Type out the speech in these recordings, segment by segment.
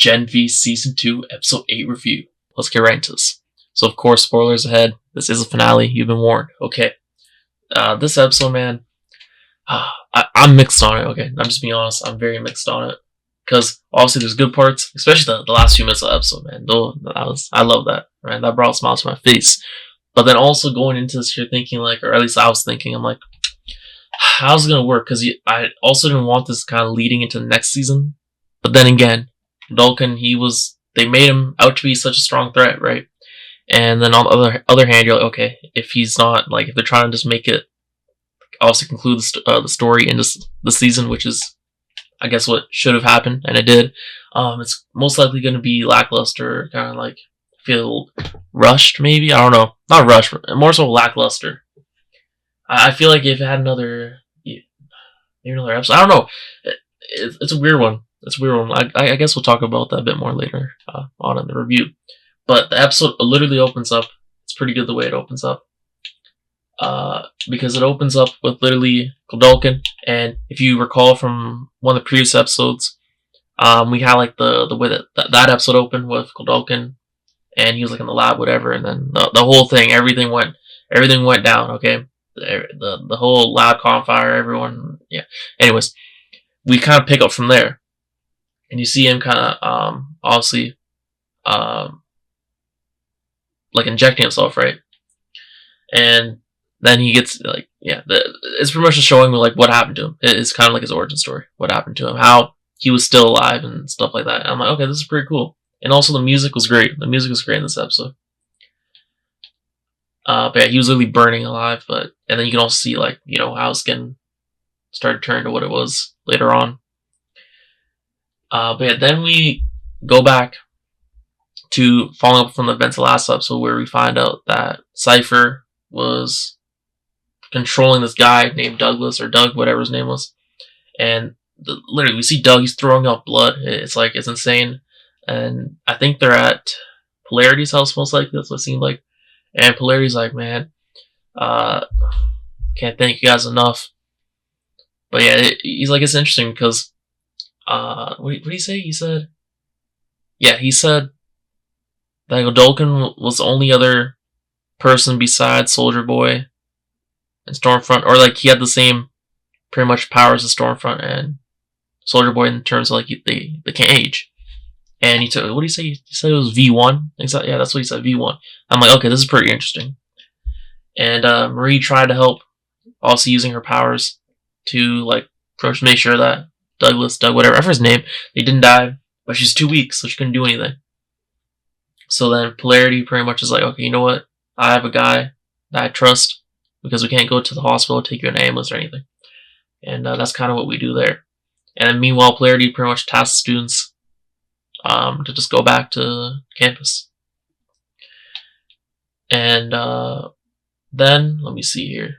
Gen V Season 2, Episode 8 review. Let's get right into this. So, of course, spoilers ahead. This is a finale. You've been warned. Okay. This episode, man, I'm mixed on it, okay? I'm just being honest. I'm very mixed on it. Because, obviously, there's good parts, especially the last few minutes of the episode, man. I love that, right? That brought a smile to my face. But then also going into this, you're thinking, like, or at least I was thinking, I'm like, how's it going to work? Because I also didn't want this kind of leading into the next season. But then again, Godolkin, they made him out to be such a strong threat, right? And then on the other hand, you're like, okay, if he's not, like, if they're trying to just make it, obviously conclude the story in the season, which is, I guess, what should have happened, and it did, it's most likely going to be lackluster, kind of like, feel rushed, maybe? I don't know. Not rushed, but more so lackluster. I feel like if it had another episode, I don't know. It's a weird one. It's a weird one. I guess we'll talk about that a bit more later on in the review. But the episode literally opens up. It's pretty good the way it opens up. Because it opens up with literally Godolkin. And if you recall from one of the previous episodes, we had like the way that episode opened with Godolkin. And he was like in the lab, whatever. And then the whole thing, everything went down, okay? The whole lab caught on fire, everyone, yeah. Anyways, we kind of pick up from there. And you see him kind of, obviously, like injecting himself, right? And then he gets, like, yeah, it's pretty much just showing me, like, what happened to him. It's kind of like his origin story, what happened to him, how he was still alive and stuff like that. And I'm like, okay, this is pretty cool. And also the music was great. The music was great in this episode. But yeah, he was literally burning alive, and then you can also see, like, you know, how his skin started to turn to what it was later on. But yeah, then we go back to following up from the events of the last episode where we find out that Cypher was controlling this guy named Douglas, or Doug, whatever his name was. And literally, we see Doug, he's throwing up blood. It's like, it's insane. And I think they're at Polarity's house, most likely. That's what it seemed like. And Polarity's like, man, can't thank you guys enough. But yeah, he's like, it's interesting because, what did he say? He said that Godolkin was the only other person besides Soldier Boy and Stormfront, or like he had the same pretty much powers as Stormfront and Soldier Boy in terms of like they can't age. And he took, what did he say? He said it was V1. Exactly. Yeah, that's what he said, V1. I'm like, okay, this is pretty interesting. And Marie tried to help, also using her powers to like make sure that Doug, whatever his name, they didn't die. But she's too weak, so she couldn't do anything. So then Polarity pretty much is like, okay, you know what? I have a guy that I trust because we can't go to the hospital or take you in an ambulance or anything. And that's kind of what we do there. And then meanwhile, Polarity pretty much tasks students to just go back to campus. And then, let me see here.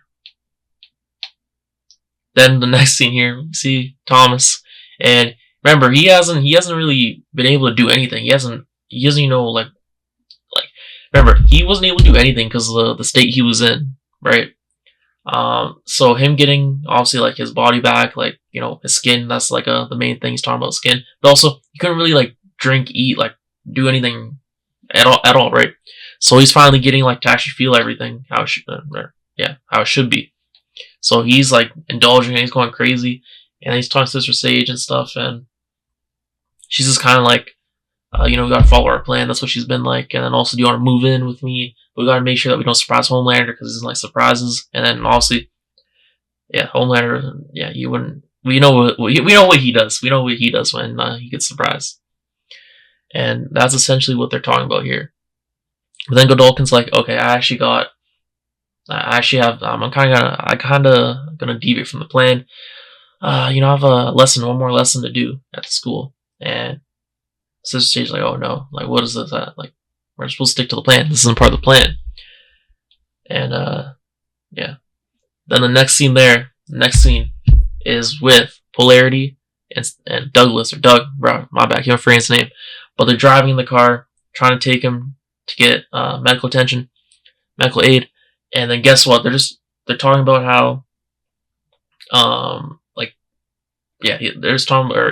Then the next scene here, we see Thomas. And remember, he hasn't really been able to do anything. He doesn't even know, like, remember, he wasn't able to do anything because of the state he was in, right? So him getting, obviously, like, his body back, like, you know, his skin, that's, like, the main thing he's talking about, skin. But also, he couldn't really, like, drink, eat, like, do anything at all, right? So he's finally getting, like, to actually feel everything how it should be. So he's, like, indulging and he's going crazy. And he's talking to Sister Sage and stuff, and she's just kind of like, you know, we gotta follow our plan. That's what she's been like. And then also, do you want to move in with me? We gotta make sure that we don't surprise Homelander because he doesn't like surprises. And then obviously, yeah, Homelander, yeah, you wouldn't. We know what he does. We know what he does when he gets surprised. And that's essentially what they're talking about here. But then Godolkin's like, okay, I'm kind of gonna deviate from the plan. You know, I have one more lesson to do at the school. And Sister Stage's like, oh no, like, what is this? Like, we're supposed to stick to the plan. This isn't part of the plan. And, yeah. Then the next scene is with Polarity and Douglas, or Doug, bro, my bad, I can't forget his name. But they're driving in the car, trying to take him to get medical aid. And then guess what? They're talking about how,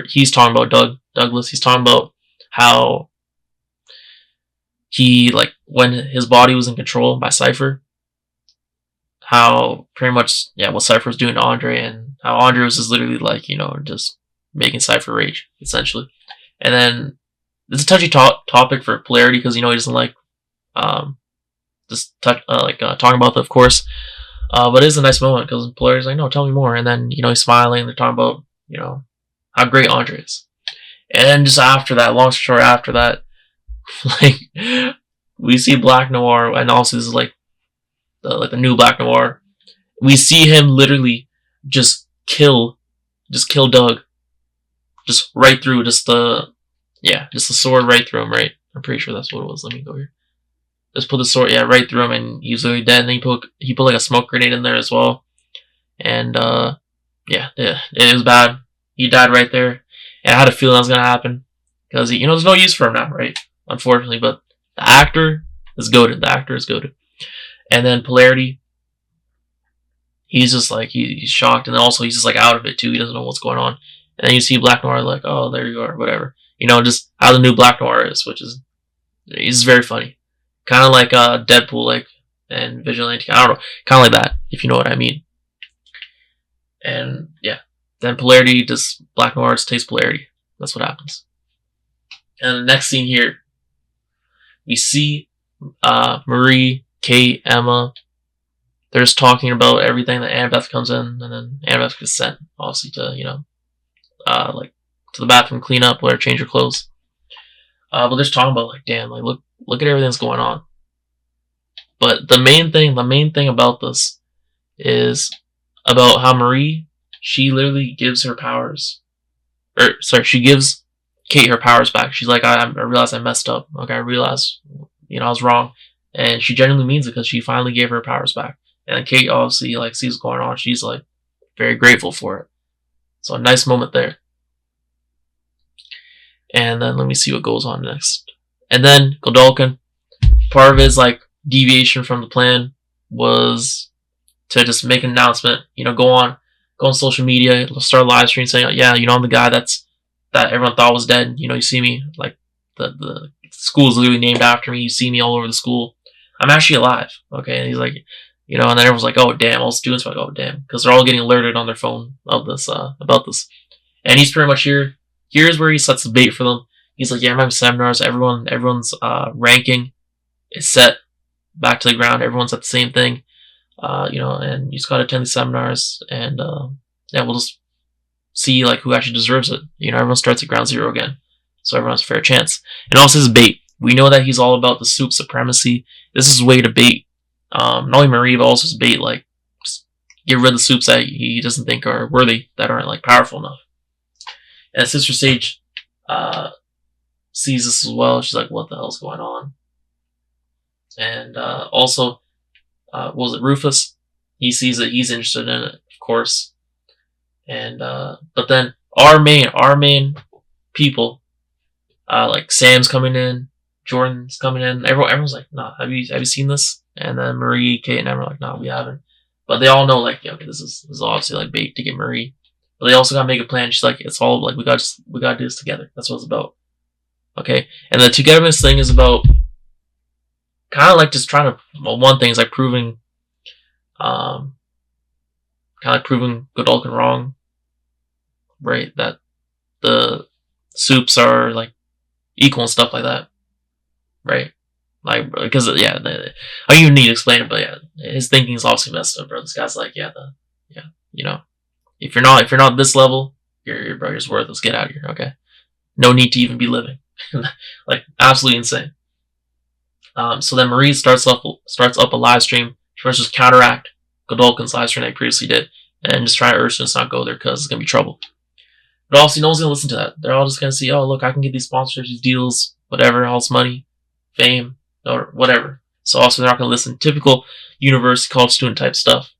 he's talking about Douglas. He's talking about how he, like, when his body was in control by Cypher, how pretty much, yeah, what Cypher was doing to Andre, and how Andre was just literally, like, just making Cypher rage, essentially. And then, it's a touchy topic for Polarity, because, he doesn't like, talking about it, of course. But it is a nice moment, because Polarity's like, no, tell me more. And then, he's smiling, they're talking about, how great Andre is. And then just after that, long story short, after that, like, we see Black Noir, and also this is like the new Black Noir. We see him literally just kill Doug, just right through, just the sword right through him, right? I'm pretty sure that's what it was. Let me go here. Just put the sword, right through him, and he's literally dead. And then he put like a smoke grenade in there as well, and it was bad. He died right there, and I had a feeling that was gonna happen, because there's no use for him now, right? Unfortunately, but the actor is goated. The actor is goated. And then Polarity, he's just like, he's shocked, and then also he's just like out of it too. He doesn't know what's going on. And then you see Black Noir like, oh, there you are, whatever. Just how the new Black Noir is, which is, he's very funny. Kind of like Deadpool, like, and Vigilante. I don't know, kind of like that, if you know what I mean. And yeah, then Polarity, just Black Noir just takes Polarity. That's what happens. And the next scene here, we see Marie, Cate, Emma. They're just talking about everything. That Annabeth comes in, and then Annabeth gets sent, obviously, to to the bathroom, clean up, let her change her clothes. But they're just talking about, like, damn, like, look at everything that's going on. But the main thing about this is about how Marie, she literally gives her powers, she gives Cate her powers back. She's like, I realized I messed up. Okay, I realized, I was wrong. And she genuinely means it, because she finally gave her powers back. And Cate obviously, like, sees what's going on. She's, like, very grateful for it. So a nice moment there. And then let me see what goes on next. And then Godolkin, part of his, like, deviation from the plan was to just make an announcement. Go on social media, start a live stream saying, yeah, I'm the guy that everyone thought was dead. You see me, like, the school is literally named after me. You see me all over the school. I'm actually alive. Okay, and he's like, and then everyone's like, oh damn, all students are like, oh damn, because they're all getting alerted on their phone of this, about this. And he's pretty much here. Here's where he sets the bait for them. He's like, yeah, I'm having seminars. Everyone's ranking is set back to the ground. Everyone's at the same thing. And you just gotta attend these seminars, and we'll just see, like, who actually deserves it. Everyone starts at ground zero again, so everyone has a fair chance. And also his bait. We know that he's all about the Supes supremacy. This is his way to bait, not only Marie, but also his bait, like, just get rid of the Supes that he doesn't think are worthy, that aren't, like, powerful enough. And Sister Sage sees this as well. She's like, what the hell's going on? And also, was it Rufus? He sees that he's interested in it, of course. And but then our main people, like Sam's coming in, Jordan's coming in. Everyone's like, nah, have you seen this? And then Marie, Cate, and Emma are like, nah, we haven't. But they all know, like, okay, this is obviously like bait to get Marie. But they also gotta make a plan. She's like, it's all like we gotta do this together. That's what it's about. Okay, and the togetherness thing is about kind of like just trying to. Well, one thing is like proving, kind of like proving Godolkin wrong, right? That the Supes are like equal and stuff like that, right? Like, because I don't even need to explain it, but yeah, his thinking is obviously messed up, bro. This guy's like, if you're not this level, your brother's worthless. Get out of here, okay? No need to even be living. Like, absolutely insane. So then Marie starts up a live stream. She wants to just counteract Godolkin's live stream they previously did, and just try to urge them to not go there because it's gonna be trouble. But obviously, no one's gonna listen to that. They're all just gonna see, oh look, I can get these sponsorships, these deals, whatever, all this money, fame, or whatever. So also they're not gonna listen. Typical university college student type stuff.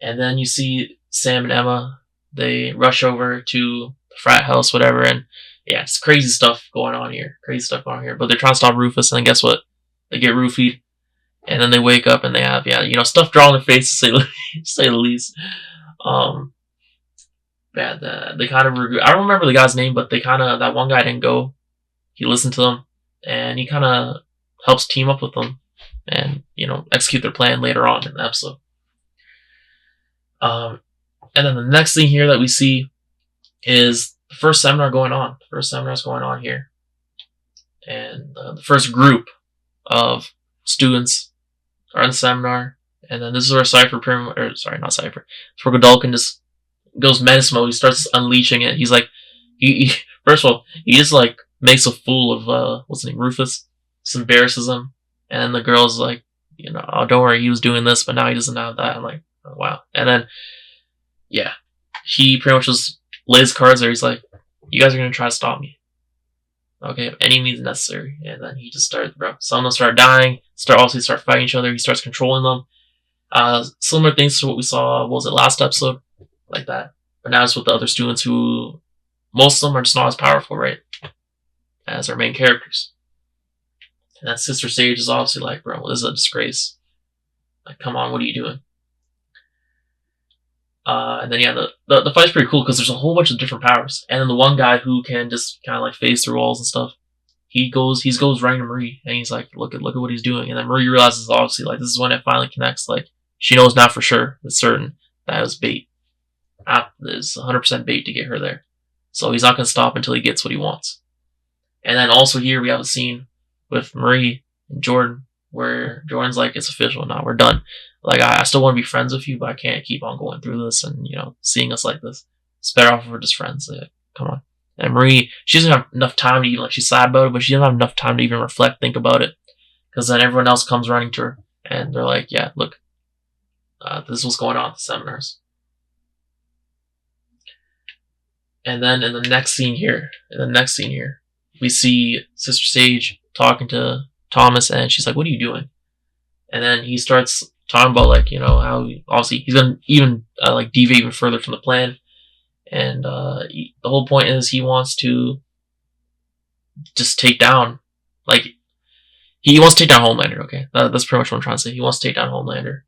And then you see Sam and Emma. They rush over to the frat house, whatever, and yeah, it's crazy stuff going on here. But they're trying to stop Rufus, and then guess what? They get roofied, and then they wake up and they have, stuff drawn on their face, to say the least. They kind of regret. I don't remember the guy's name, but that one guy didn't go. he listened to them, and he kind of helps team up with them and, execute their plan later on in the episode. And then the next thing here that we see is the first seminar going on. The first seminar is going on here. And the first group of students are in the seminar. And then this is where not Cypher. It's where Godolkin just goes menace mode. He starts unleashing it. He's like, he first of all, he just like makes a fool of, what's his name, Rufus. Just embarrasses him. And then the girl's like, oh, don't worry, he was doing this, but now he doesn't have that. I'm like, oh, wow. And then, yeah, he pretty much just lays cards there. He's like, you guys are going to try to stop me. Okay, any means necessary. And then he just started, some of them start dying, start fighting each other. He starts controlling them. Similar things to what we saw, what was it, last episode? Like that. But now it's with the other students who, most of them are just not as powerful, right? As our main characters. And that Sister Sage is obviously like, bro, this is a disgrace. Like, come on, what are you doing? And then, yeah, the fight's pretty cool because there's a whole bunch of different powers. And then the one guy who can just kind of like phase through walls and stuff, he goes running to Marie, and he's like, look at what he's doing. And then Marie realizes, obviously, like, this is when it finally connects. Like, she knows now for sure, it's certain, that it was bait. It's 100% bait to get her there. So he's not going to stop until he gets what he wants. And then also here we have a scene with Marie and Jordan, where Jordan's like, it's official now, we're done. Like, I still want to be friends with you, but I can't keep on going through this and, seeing us like this. It's better off if we're just friends. Like, come on. And Marie, she doesn't have enough time to even, like, she's sad about it, but she doesn't have enough time to even reflect, think about it. Because then everyone else comes running to her, and they're like, yeah, look, this is what's going on at the seminars. And then in the next scene here, we see Sister Sage talking to Thomas, and she's like, what are you doing? And then he starts talking about, like, how obviously he's going to even like deviate even further from the plan. And the whole point is he wants to just take down, like, he wants to take down Homelander, okay? That's pretty much what I'm trying to say. He wants to take down Homelander.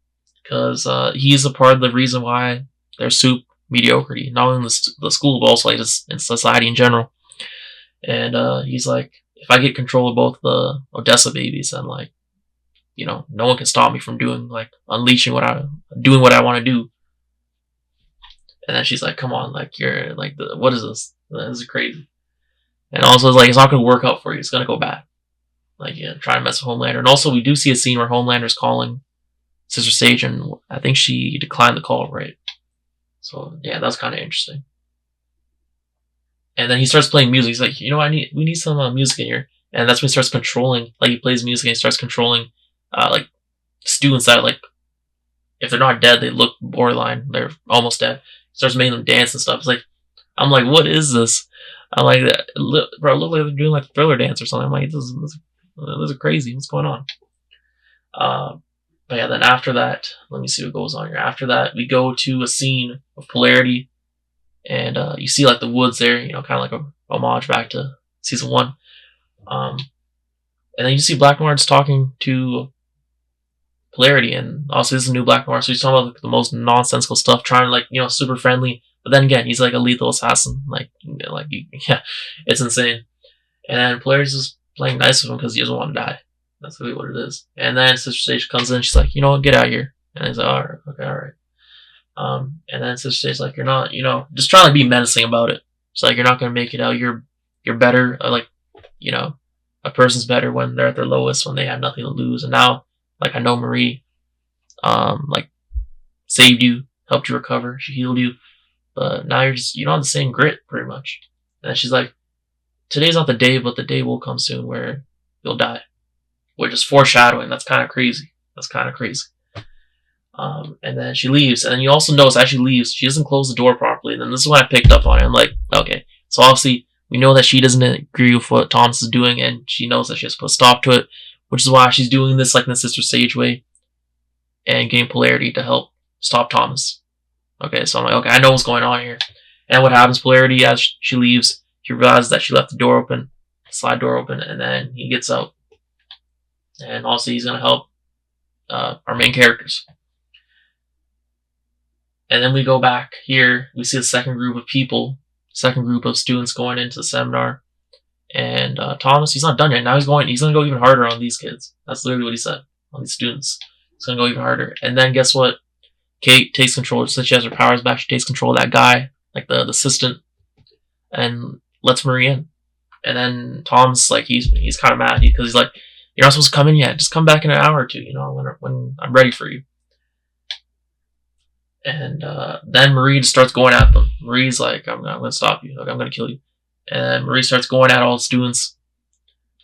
Because he's a part of the reason why there's Supes mediocrity. Not only in the school, but also like just in society in general. And he's like, if I get control of both the Odessa babies, then, like, no one can stop me from doing, like, unleashing doing what I want to do. And then she's like, come on, like, you're, like, what is this? This is crazy. And also, it's like, it's not going to work out for you. It's going to go bad. Like, yeah, try to mess with Homelander. And also, we do see a scene where Homelander's calling Sister Sage, and I think she declined the call, right? So, yeah, that's kind of interesting. And then he starts playing music. He's like, we need some music in here. And that's when he starts controlling, like, he plays music and he starts controlling, like, students that, like, if they're not dead, they look borderline. They're almost dead. He starts making them dance and stuff. It's like, I'm like, what is this? I'm like, bro, it look like they're doing, like, a Thriller dance or something. I'm like, this is crazy. What's going on? But yeah, then after that, let me see what goes on here. After that, we go to a scene of Polarity. And you see, like, the woods there, kind of like a homage back to season 1. And then you see Black Noir just talking to Polarity, and also this is a new Black Noir, so he's talking about, like, the most nonsensical stuff, trying to, like, super friendly. But then again, he's like a lethal assassin. Yeah, it's insane. And then Polarity's just playing nice with him because he doesn't want to die. That's really what it is. And then Sister Sage comes in, she's like, get out of here. And he's like, alright, okay, alright. And then Sister Stage's like, you're not, just trying to be menacing about it. It's like, you're not gonna make it out. You're better. Like, a person's better when they're at their lowest, when they have nothing to lose. And now, like, I know Marie, like, saved you, helped you recover, she healed you, but now you don't have the same grit, pretty much. And then she's like, today's not the day, but the day will come soon where you'll die. Which is foreshadowing. That's kind of crazy. And then she leaves, and then you also notice as she leaves, she doesn't close the door properly. And then this is when I picked up on it. I'm like, okay, so obviously we know that she doesn't agree with what Thomas is doing, and she knows that she has to put a stop to it, which is why she's doing this, like, in the Sister Sage way, and getting Polarity to help stop Thomas. Okay, so I'm like, okay, I know what's going on here. And what happens, Polarity, as she leaves, she realizes that she left the door open, slide door open, and then he gets out. And also he's going to help our main characters. And then we go back here, we see the second group of people, second group of students going into the seminar. And Thomas, he's not done yet. Now he's gonna go even harder on these kids. That's literally what he said. On these students. He's gonna go even harder. And then guess what? Cate takes control. Since she has her powers back, she takes control of that guy, like the assistant, and lets Marie in. And then Tom's like, he's kind of mad because he's like, you're not supposed to come in yet. Just come back in an hour or two, when I'm ready for you. And then Marie just starts going at them. Marie's like, I'm going to stop you. Like, I'm going to kill you. And Marie starts going at all the students.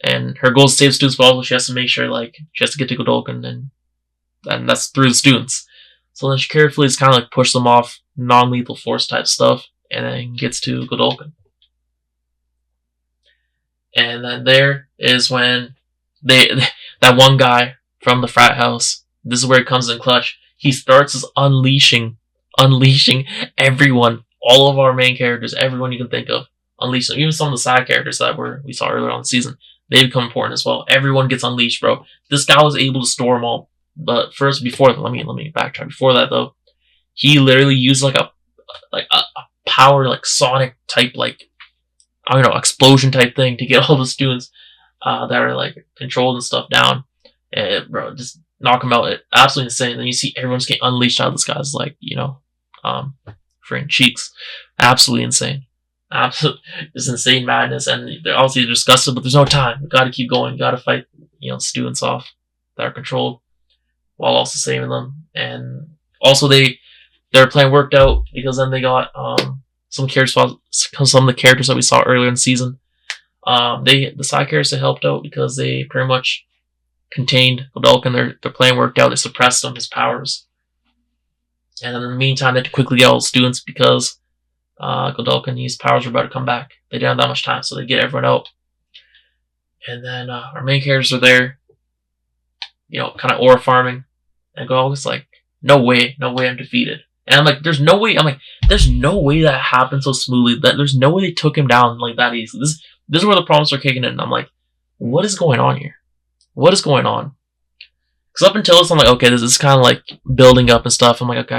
And her goal is to save students, but also she has to make sure, like, she has to get to Godolkin, and that's through the students. So then she carefully just kind of like pushes them off non-lethal force type stuff, and then gets to Godolkin. And then there is when that one guy from the frat house, this is where it comes in clutch. He starts as unleashing everyone, all of our main characters, everyone you can think of, unleashing even some of the side characters that we saw earlier on the season. They become important as well. Everyone gets unleashed, bro. This guy was able to store them all. But first, let me backtrack. Before that though, he literally used like a power, like sonic type, like, I don't know, explosion type thing to get all the students that are like controlled and stuff down. And bro, just knock them out. Absolutely insane. And then you see everyone's getting unleashed out of this guy's, like, friggin' cheeks. Absolutely insane. Absolute, this insane madness. And they're obviously disgusted, but there's no time. You gotta keep going. You gotta fight, students off that are controlled while also saving them. And also their plan worked out because then they got some of the characters that we saw earlier in the season. The side characters that helped out because they pretty much contained Godolkin. Their plan worked out. They suppressed him, his powers. And then in the meantime, they had to quickly get all the students because Godolkin, his powers were about to come back. They didn't have that much time, so they get everyone out. And then our main characters are there, kind of ore farming. And Godolkin's like, no way I'm defeated. And I'm like, there's no way that happened so smoothly. That there's no way they took him down like that easily. This is where the problems are kicking in. And I'm like, what is going on here? What is going on? Because up until this, I'm like, okay, this is kind of like building up and stuff. I'm like, okay,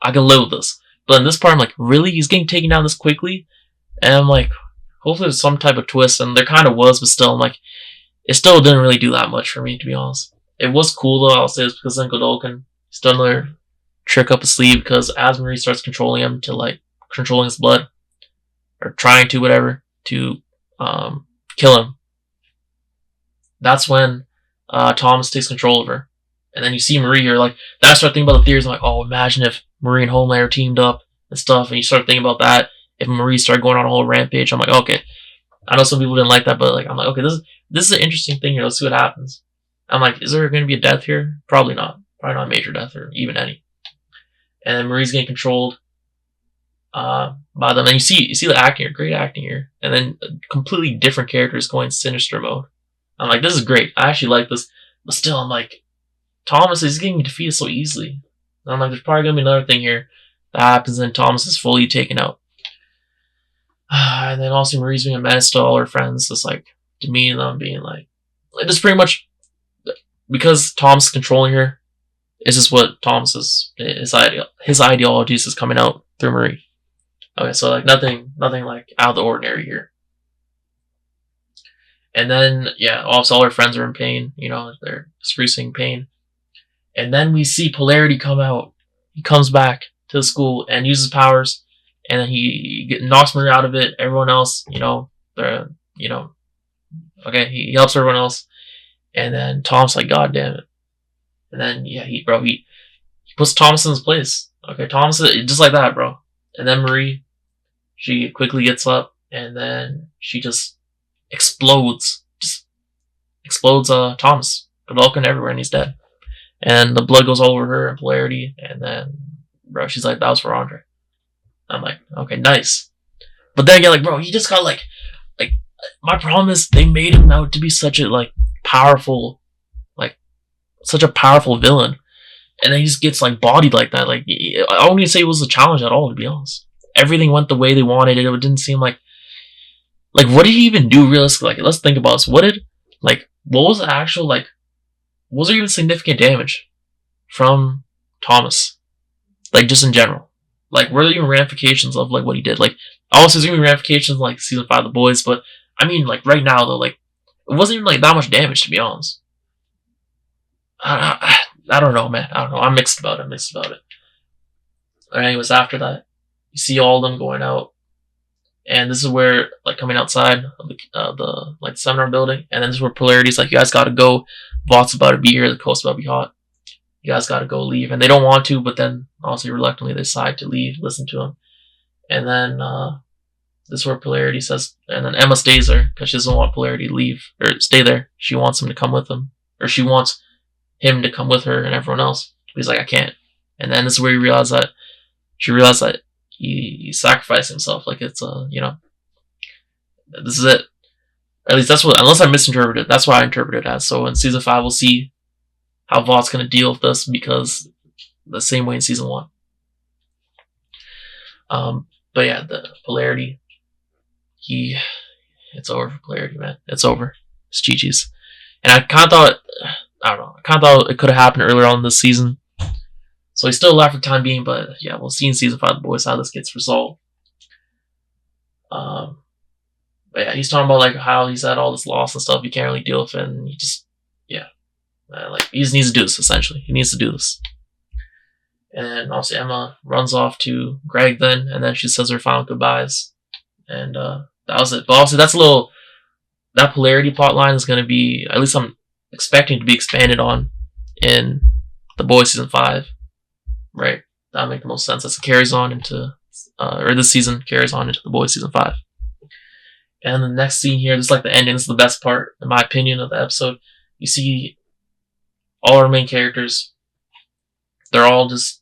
I can live with this. But in this part, I'm like, really? He's getting taken down this quickly? And I'm like, hopefully there's some type of twist. And there kind of was, but still, I'm like, it still didn't really do that much for me, to be honest. It was cool, though, I'll say, it's because then Godolkin, he's done another trick up his sleeve, because as Marie starts controlling him to, like, controlling his blood, or trying to, whatever, to kill him, that's when Thomas takes control of her. And then you see Marie here, like, then I start thinking about the theories. I'm like, oh, imagine if Marie and Homelander teamed up and stuff, and you start thinking about that. If Marie started going on a whole rampage, I'm like, okay. I know some people didn't like that, but like, I'm like, okay, this is an interesting thing here. Let's see what happens. I'm like, is there going to be a death here? Probably not. Probably not a major death or even any. And then Marie's getting controlled by them. And you see the acting here, great acting here. And then completely different characters going sinister mode. I'm like, this is great. I actually like this. But still, I'm like, Thomas is getting defeated so easily. And I'm like, there's probably going to be another thing here that happens and Thomas is fully taken out. And then also Marie's being a menace to all her friends, just like demeaning them, being like, just pretty much because Thomas is controlling her. Is just what Thomas's his ideologies is coming out through Marie. Okay, so like nothing like out of the ordinary here. And then also all her friends are in pain. They're experiencing pain. And then we see Polarity come out. He comes back to the school and uses powers. And then he knocks Marie out of it. Everyone else, he helps everyone else. And then Tom's like, God damn it. And then, he puts Thomas in his place. Okay, Thomas, just like that, bro. And then Marie, she quickly gets up. And then she just explodes. Thomas. Godolkin everywhere, and he's dead. And the blood goes all over her and Polarity. And then, bro, she's like, that was for Andre. I'm like, okay, nice. But then again, like, bro, he just got like, my problem is they made him out to be such a powerful villain, and then he just gets bodied like that. Like, I don't even say it was a challenge at all, to be honest. Everything went the way they wanted it. It didn't seem like what did he even do realistically? Let's think about this. What was the actual was there even significant damage from Thomas? Just in general. Were there even ramifications of what he did? Obviously there's gonna be ramifications season 5 of The Boys, but I mean, like right now though, like it wasn't even like that much damage to be honest. I don't know, man. I don't know. I'm mixed about it. And anyways, after that, you see all of them going out, and this is where like coming outside of the like seminar building, and then this is where Polarity's like, you guys gotta go. Vaught's about to be here. The coast's about to be hot. You guys gotta go leave, and they don't want to, but then also reluctantly they decide to leave. Listen to him, and then this is where Polarity says, and then Emma stays there because she doesn't want Polarity to leave or stay there. She wants him to come with them, or she wants him to come with her and everyone else. He's like, I can't. And then this is where she realized that he sacrificed himself. Like it's this is it. At least that's what, unless I misinterpreted, that's what I interpreted it as. So in season 5, we'll see how Vaught's gonna deal with this, because the same way in season 1. But yeah, the Polarity, it's over for Polarity, man. It's over. It's GG's. And I kind of thought it could have happened earlier on this season. So he's still alive for the time being, but yeah, we'll see in season 5 the boys how this gets resolved. But yeah, he's talking about like how he's had all this loss and stuff, he can't really deal with it, and he just, yeah, like he just needs to do this. Essentially, he needs to do this. And obviously Emma runs off to Greg then, and then she says her final goodbyes, and that was it. But obviously that Polarity plotline is going to be, at least I'm expecting to be expanded on in The Boys season 5, right? That make the most sense as it carries on into, or this season carries on into The Boys season 5. And the next scene here, this is like the ending. This is the best part, in my opinion, of the episode. You see all our main characters. They're all just,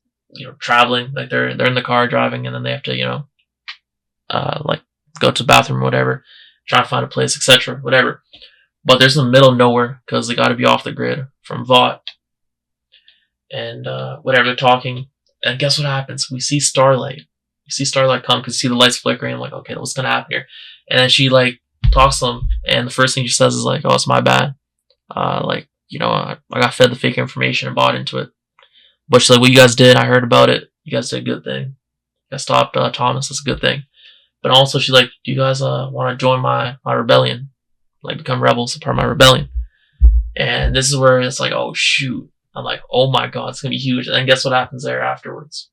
traveling. Like they're in the car driving, and then they have to, like go to the bathroom or whatever, try to find a place, etc., whatever. But there's in the middle of nowhere because they got to be off the grid from Vought. And whatever, they're talking. And guess what happens? We see Starlight. You see Starlight come because you see the lights flickering. I'm like, okay, what's going to happen here? And then she, like, talks to them. And the first thing she says is, like, oh, it's my bad. I got fed the fake information and bought into it. But she's like, what you guys did, I heard about it. You guys did a good thing. You guys stopped Thomas. That's a good thing. But also, she's like, do you guys want to join my rebellion? Like, become rebels, part of my rebellion. And this is where it's like, oh, shoot. I'm like, oh my god, it's going to be huge. And then guess what happens there afterwards?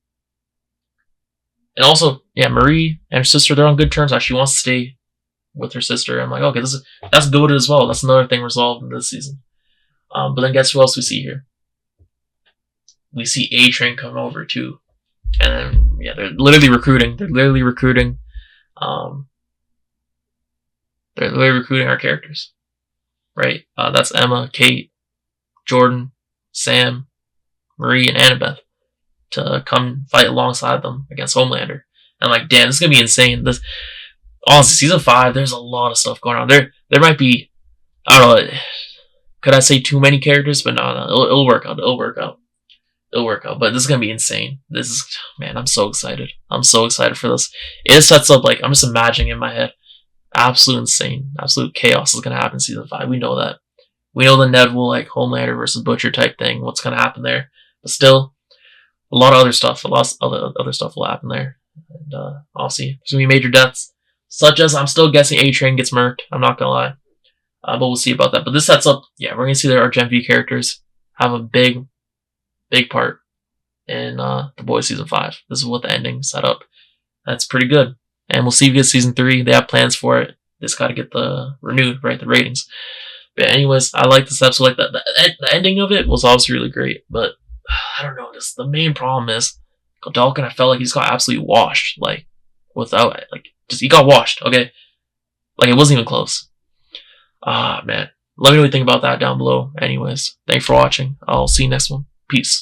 And also, yeah, Marie and her sister, they're on good terms. She wants to stay with her sister. I'm like, okay, that's goated as well. That's another thing resolved in this season. But then guess who else we see here? We see A-Train coming over too. And then, yeah, they're literally recruiting. They're literally recruiting our characters. Right? That's Emma, Cate, Jordan, Sam, Marie, and Annabeth to come fight alongside them against Homelander. And I'm like, damn, this is gonna be insane. This, honestly, season 5, there's a lot of stuff going on. There might be, I don't know, could I say too many characters? But no, it'll work out. It'll work out. But this is gonna be insane. This is, man, I'm so excited. I'm so excited for this. It sets up, like, I'm just imagining in my head, absolute insane, absolute chaos is gonna happen in season 5. We know that. We know the Ned will, like, Homelander versus Butcher type thing. What's gonna happen there? But still, a lot of other stuff. A lot of other stuff will happen there. And obviously, there's gonna be major deaths, such as I'm still guessing A-Train gets murked. I'm not gonna lie, but we'll see about that. But this sets up, yeah, we're gonna see that our Gen V characters have a big part in The Boys season 5. This is what the ending set up. That's pretty good, and we'll see if we get season 3. They have plans for it. Just got to get the ratings. But anyways, I like this episode. Like the ending of it was obviously really great, but I don't know. The main problem is Godolkin. I felt like he's got absolutely washed. Like without, like, just he got washed. Okay, like it wasn't even close. Man, let me know what you think about that down below. Anyways, thanks for watching. I'll see you next one. Peace.